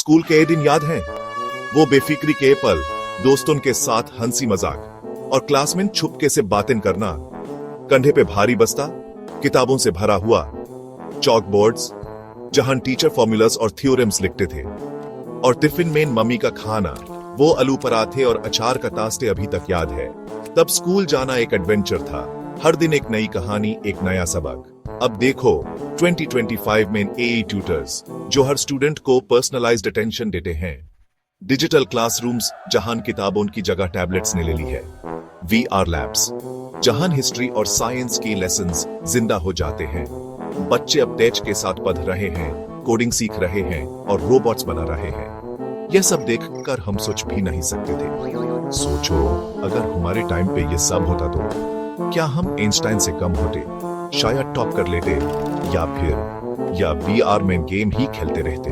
School के दिन याद हैं? वो बेफिक्री के पल, दोस्तों के साथ हंसी मजाक और क्लास में छुपके से बातें करना। कंधे पे भारी बस्ता, किताबों से भरा हुआ, चॉक बोर्ड्स जहां टीचर फॉर्मूलास और थ्योरम्स लिखते थे, और टिफिन में मम्मी का खाना, वो आलू पराठे और अचार का तास्ते अभी तक याद है। तब स्कूल जाना एक एडवेंचर था, हर दिन एक नई कहानी, एक नया सबक। अब देखो 2025 में एआई ट्यूटर्स जो हर स्टूडेंट को पर्सनलाइज्ड अटेंशन देते हैं, डिजिटल क्लासरूम्स जहां किताबों की जगह टैबलेट्स ने ले ली है, वीआर लैब्स जहां हिस्ट्री और साइंस की लेसन्स जिंदा हो जाते हैं, बच्चे अब टेच के साथ पढ़ रहे हैं, कोडिंग सीख रहे हैं और रोबोट्स बना रहे हैं। यह सब देखकर हम सोच भी नहीं सकते थे। सोचो अगर हमारे टाइम पे ये सब होता तो क्या हम आइंस्टाइन से कम होते, शायद टॉप कर लेते, या वीआर में गेम ही खेलते रहते।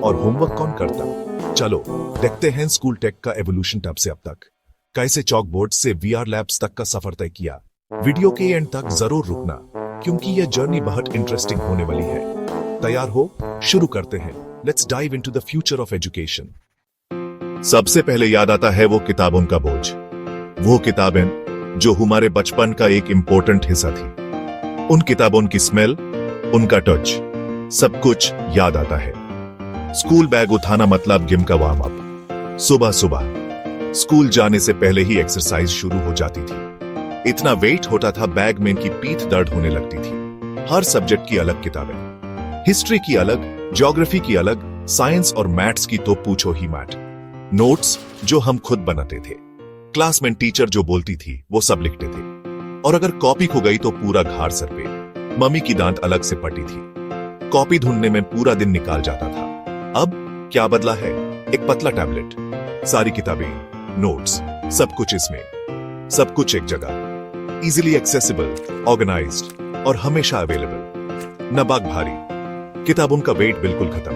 और होमवर्क कौन करता? चलो देखते हैं स्कूल टेक का एवोल्यूशन तब से अब तक, कैसे चॉक बोर्ड से वीआर लैब्स तक का सफर तय किया। वीडियो के एंड तक जरूर रुकना क्योंकि यह जर्नी बहुत इंटरेस्टिंग होने वाली है। तैयार हो? शुरू करते हैं। Let's dive into the future of education. सबसे पहले याद आता है वो किताबों का बोझ, वो किताबें जो हमारे बचपन का एक इंपॉर्टेंट हिस्सा थी। उन किताबों की स्मेल, उनका टच, सब कुछ याद आता है। स्कूल बैग उठाना मतलब जिम का वार्म अप। सुबह सुबह स्कूल जाने से पहले ही एक्सरसाइज शुरू हो जाती थी। इतना वेट होता था बैग में कि पीठ दर्द होने लगती थी। हर सब्जेक्ट की अलग किताबें, हिस्ट्री की अलग, ज्योग्राफी की अलग, साइंस और मैथ्स की तो पूछो ही मत। नोट्स जो हम खुद बनाते थे, क्लास में टीचर जो बोलती थी वो सब लिखते थे, और अगर कॉपी खो गई तो पूरा घर सर पे। मम्मी की डांट अलग से पड़ी थी। कॉपी ढूंढने में पूरा दिन निकाल जाता था। अब क्या बदला है? एक पतला टैबलेट, सारी किताबें, नोट्स, सब कुछ इसमें, सब कुछ एक जगह, इजीली एक्सेसिबल, ऑर्गेनाइज्ड और हमेशा अवेलेबल। न बाग भारी, किताबों का वेट बिल्कुल खत्म,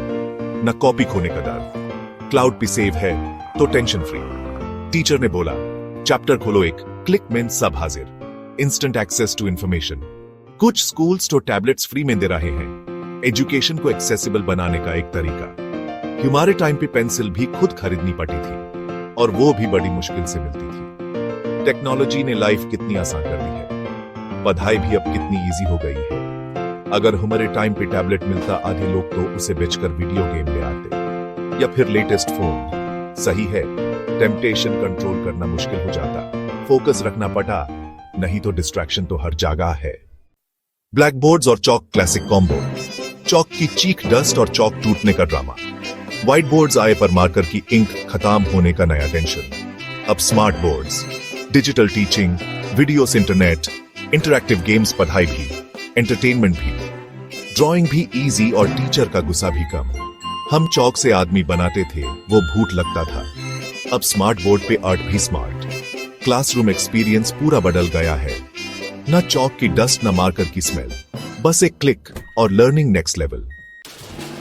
न कॉपी खोने का डर। क्लाउड पे सेव है तो टेंशन फ्री। टीचर ने बोला चैप्टर खोलो, एक क्लिक में सब हाजिर। Instant access to information. कुछ स्कूल्स तो टैबलेट्स फ्री में दे रहे हैं। एजुकेशन को एक्सेसिबल बनाने का एक तरीका। हमारे टाइम पे पेंसिल भी खुद खरीदनी पड़ती थी, और वो भी बड़ी मुश्किल से मिलती थी। टेक्नोलॉजी ने लाइफ कितनी आसान कर दी है, पढ़ाई भी अब कितनी इजी हो गई है। अगर हमारे टाइम पे टैबलेट मिलता, आधे लोग तो उसे बेचकर वीडियो गेम ले आते, या फिर लेटेस्ट फोन। सही है, टेम्पटेशन कंट्रोल करना मुश्किल हो जाता, फोकस रखना पड़ा, नहीं तो डिस्ट्रैक्शन तो हर जगह है। ब्लैक बोर्ड्स और चॉक क्लासिक कॉम्बो। चॉक की चीख डस्ट और चॉक टूटने का ड्रामा। व्हाइट बोर्ड्स आए पर मार्कर की इंक खत्म होने का नया टेंशन। अब smart boards, digital teaching, videos, internet, interactive games, पढ़ाई भी, एंटरटेनमेंट भी, ड्राइंग भी इजी और टीचर का गुस्सा भी कम। हम चॉक से आदमी बनाते थे, वो भूत लगता था। अब स्मार्ट बोर्ड पे आर्ट भी स्मार्ट। क्लासरूम एक्सपीरियंस पूरा बदल गया है। न चॉक की डस्ट, न मार्कर की स्मेल, बस एक क्लिक और learning next level.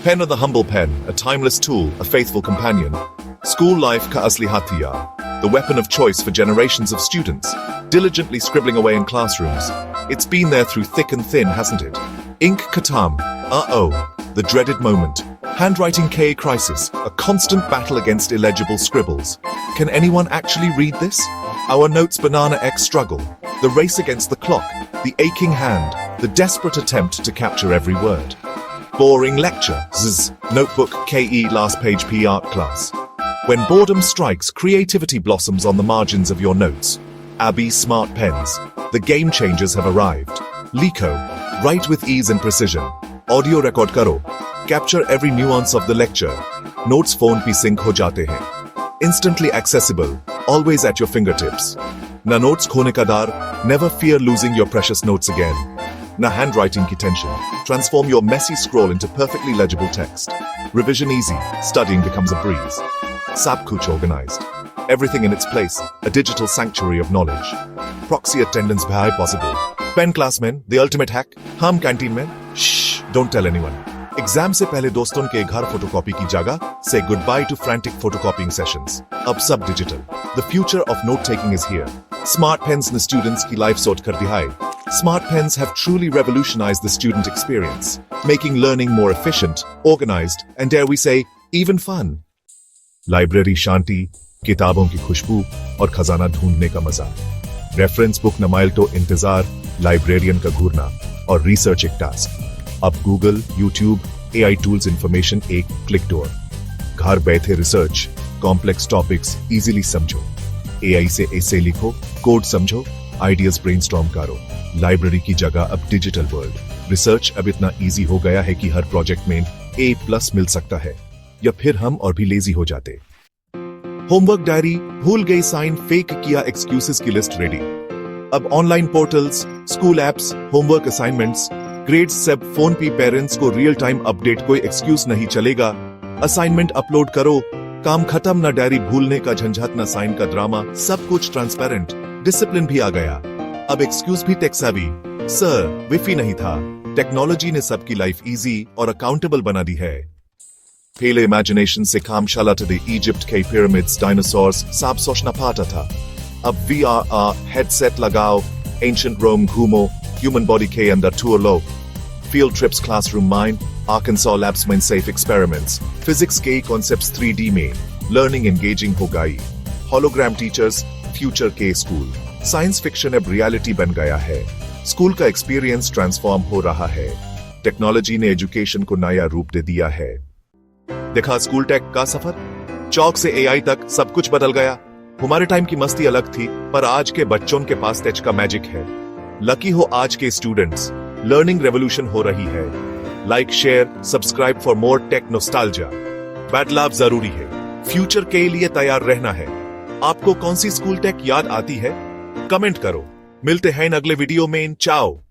Pen of the humble pen, a timeless tool, a faithful companion. School life ka asli hatiyar, the weapon of choice for generations of students, diligently scribbling away in classrooms. It's been there through thick and thin, hasn't it? Ink katam, the dreaded moment. Handwriting K crisis, a constant battle against illegible scribbles. Can anyone actually read this? Our notes banana X struggle, the race against the clock, the aching hand, the desperate attempt to capture every word. Boring lecture, zzz, notebook KE last page P art class. When boredom strikes, creativity blossoms on the margins of your notes. Abby Smart Pens, the game changers have arrived. Lico, write with ease and precision. Audio record karo, capture every nuance of the lecture. Notes phone pe sync ho jate hain. Instantly accessible, always at your fingertips. Na notes khone ka dar, never fear losing your precious notes again. Na handwriting ki tension, transform your messy scroll into perfectly legible text. Revision easy, studying becomes a breeze. Sab kuch organized. Everything in its place, a digital sanctuary of knowledge. Proxy attendance bhai possible. Pen class men, the ultimate hack. Hum canteen men. Shh, don't tell anyone. Exam से पहले दोस्तों के घर photocopy की जगह से goodbye to frantic photocopying sessions. अब सब digital. The future of note taking is here. Smart pens ने स्टूडेंट्स की लाइफ सॉर्ट कर दी है। Smart pens have truly revolutionized the student experience, making learning more efficient, organized, and dare we say, even fun. Library शांति, किताबों की खुशबू और खजाना ढूंढने का मजा। रेफरेंस बुक न माइल तो इंतजार, लाइब्रेरियन का घूरना और रिसर्च एक टास्क। अब Google, YouTube, AI tools, information एक क्लिक डोर। घर बैठे रिसर्च, कॉम्प्लेक्स टॉपिक्स इजीली समझो। एआई से ऐसे लिखो, कोड समझो, आइडियाज ब्रेनस्टॉर्म करो। लाइब्रेरी की जगह अब डिजिटल वर्ल्ड। रिसर्च अब इतना इजी हो गया है कि हर प्रोजेक्ट में A+ मिल सकता है, या फिर हम और भी लेजी हो जाते। होमवर्क डायरी भूल गई साइन, फेक किया एक्सक्यूजेस की लिस्ट रेडी। अब online portals, school apps, homework assignments, grades सब फोन पे। पेरेंट्स को रियल टाइम अपडेट, कोई एक्सक्यूज नहीं चलेगा। असाइनमेंट अपलोड करो, काम खत्म, न डायरी भूलने का झंझट, न साइन का ड्रामा, सब कुछ ट्रांसपेरेंट। डिसिप्लिन भी आ गया। अब एक्सक्यूज भी टेक सेवी, सर विफी नहीं था। टेक्नोलॉजी ने सबकी लाइफ इजी और अकाउंटेबल बना दी है। पहले इमेजिनेशन से काम चलाते थे, इजिप्ट के पिरामिड्स, डायनासोर्स, सब सोचना पाता था। अब VR हेडसेट लगाओ, एंशिएंट रोम घूमो, ह्यूमन बॉडी के अंदर टूर लो। फील्ड ट्रिप्स, क्लासरूम माइंड, आर्कांसो लैब्स में सेफ एक्सपेरिमेंट्स, फिजिक्स के कॉन्सेप्ट्स 3D में, लर्निंग एंगेजिंग हो गई। होलोग्राम टीचर्स, फ्यूचर के स्कूल, साइंस फिक्शन अब रियलिटी बन गया है। स्कूल का एक्सपीरियंस ट्रांसफॉर्म हो रहा है। टेक्नोलॉजी ने एजुकेशन को नया रूप दे दिया है। देखा स्कूल टेक का सफर, चौक से एआई तक सब कुछ बदल गया। हमारे टाइम की मस्ती अलग थी, पर आज के बच्चों के पास टेच का मैजिक है। लकी हो आज के स्टूडेंट्स, लर्निंग रेवोल्यूशन हो रही है। Like, share, subscribe for more tech nostalgia. बदलाव जरूरी है, फ्यूचर के लिए तैयार रहना है। आपको कौन सी स्कूल टेक याद आती है? कमेंट करो। मिलते हैं अगले वीडियो में। चाओ।